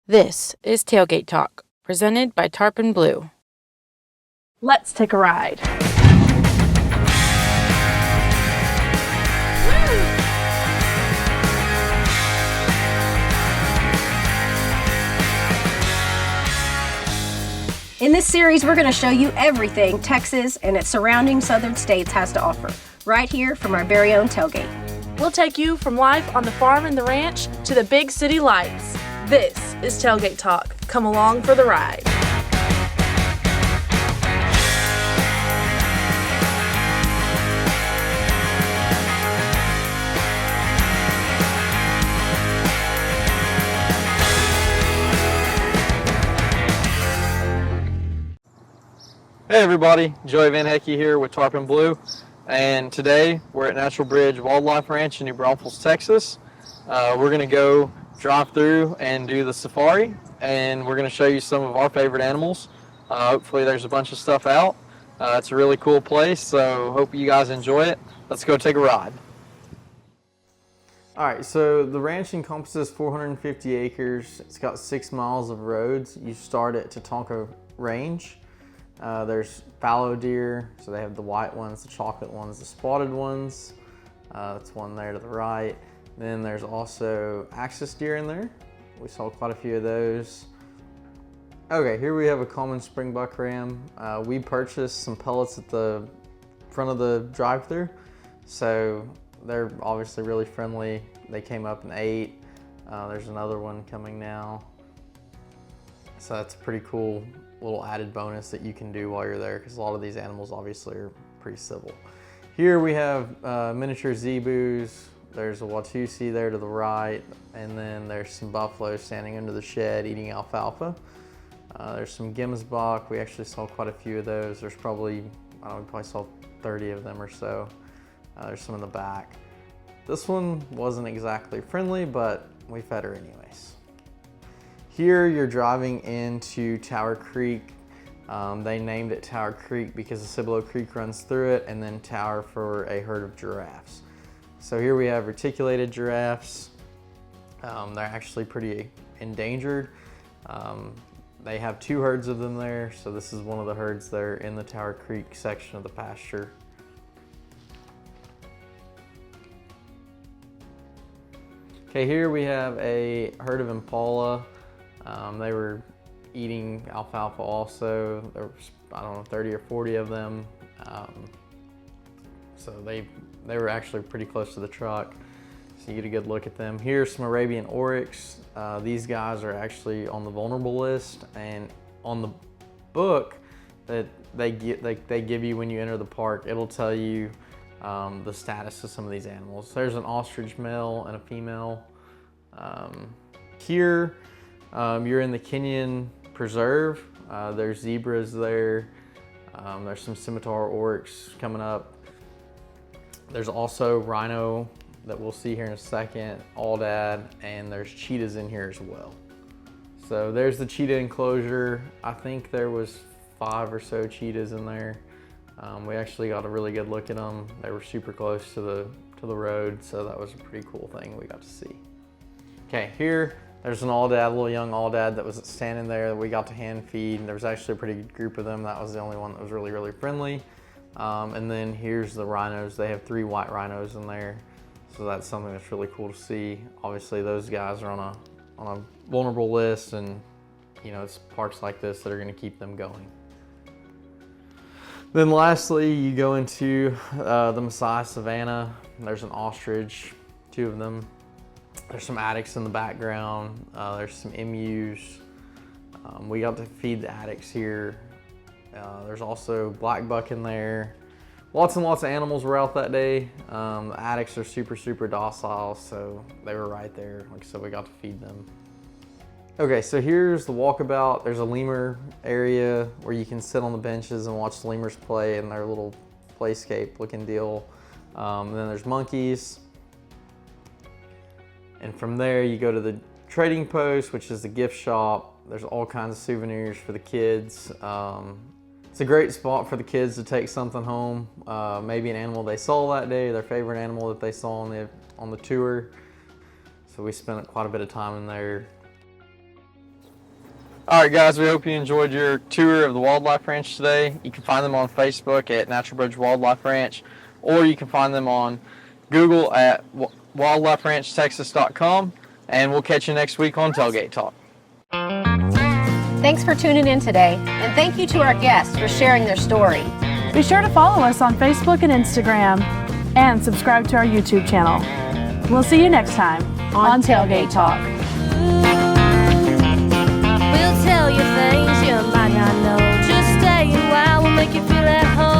This is Tailgate Talk, presented by Tarpon Blue. Let's take a ride. In this series, we're going to show you everything Texas and its surrounding southern states has to offer, right here from our very own tailgate. We'll take you from life on the farm and the ranch to the big city lights. This is Tailgate Talk. Come along for the ride. Hey everybody, Joey Van Hecke here with Tarpon Blue, and today we're at Natural Bridge Wildlife Ranch in New Braunfels, Texas. We're going to go drive through and do the safari, and we're going to show you some of our favorite animals. Hopefully there's a bunch of stuff out. It's a really cool place, so hope you guys enjoy it. Let's go take a ride. Alright, so the ranch encompasses 450 acres. It's got 6 miles of roads. You start at Tatanka Range. There's fallow deer, so they have the white ones, the chocolate ones, the spotted ones. That's one there to the right. Then there's also axis deer in there. We saw quite a few of those. Okay, here we have a common springbuck ram. We purchased some pellets at the front of the drive-thru, so they're obviously really friendly. They came up and ate. There's another one coming now. So that's a pretty cool little added bonus that you can do while you're there, because a lot of these animals obviously are pretty civil. Here we have miniature zebus. There's a Watusi there to the right, and then there's some buffaloes standing under the shed eating alfalfa. There's some gemsbok. We actually saw quite a few of those. There's probably, I don't know, we probably saw 30 of them or so. There's some in the back. This one wasn't exactly friendly, but we fed her anyways. Here you're driving into Tower Creek. They named it Tower Creek because the Cibolo Creek runs through it, and then Tower for a herd of giraffes. So here we have reticulated giraffes. They're actually pretty endangered. They have 2 herds of them there, so this is one of the herds that are in the Tower Creek section of the pasture. Okay, here we have a herd of impala. They were eating alfalfa also. There was, I don't know, 30 or 40 of them. So they were actually pretty close to the truck, so you get a good look at them. Here's some Arabian oryx. These guys are actually on the vulnerable list, and on the book that they give you when you enter the park, it'll tell you the status of some of these animals. There's an ostrich male and a female. Here you're in the Kenyan Preserve. There's zebras there. There's some scimitar oryx coming up. There's also rhino that we'll see here in a second, aoudad, and there's cheetahs in here as well. So there's the cheetah enclosure. I think there was 5 or so cheetahs in there. We actually got a really good look at them. They were super close to the road, so that was a pretty cool thing we got to see. Okay, here there's an aoudad, a little young aoudad that was standing there that we got to hand feed. There was actually a pretty good group of them. That was the only one that was really, really friendly. And then here's the rhinos. They have 3 white rhinos in there, so that's something that's really cool to see. Obviously, those guys are on a vulnerable list, and you know, it's parks like this that are going to keep them going. Then lastly, you go into the Maasai Savannah. There's an ostrich, 2 of them. There's some addax in the background. There's some emus. We got to feed the addax here. There's also black buck in there. Lots and lots of animals were out that day. The addax are super, super docile, so they were right there. Like I said, we got to feed them. Okay, so here's the walkabout. There's a lemur area where you can sit on the benches and watch the lemurs play in their little playscape looking deal. And then there's monkeys. And from there you go to the trading post, which is the gift shop. There's all kinds of souvenirs for the kids. It's a great spot for the kids to take something home. Maybe an animal they saw that day, their favorite animal that they saw on the tour. So we spent quite a bit of time in there. All right, guys, we hope you enjoyed your tour of the Wildlife Ranch today. You can find them on Facebook at Natural Bridge Wildlife Ranch, or you can find them on Google at wildliferanchtexas.com, and we'll catch you next week on Tailgate Talk. Thanks for tuning in today, and thank you to our guests for sharing their story. Be sure to follow us on Facebook and Instagram, and subscribe to our YouTube channel. We'll see you next time on Tailgate Talk. We'll tell you things you might not know. Just stay a while, we'll make you feel at home.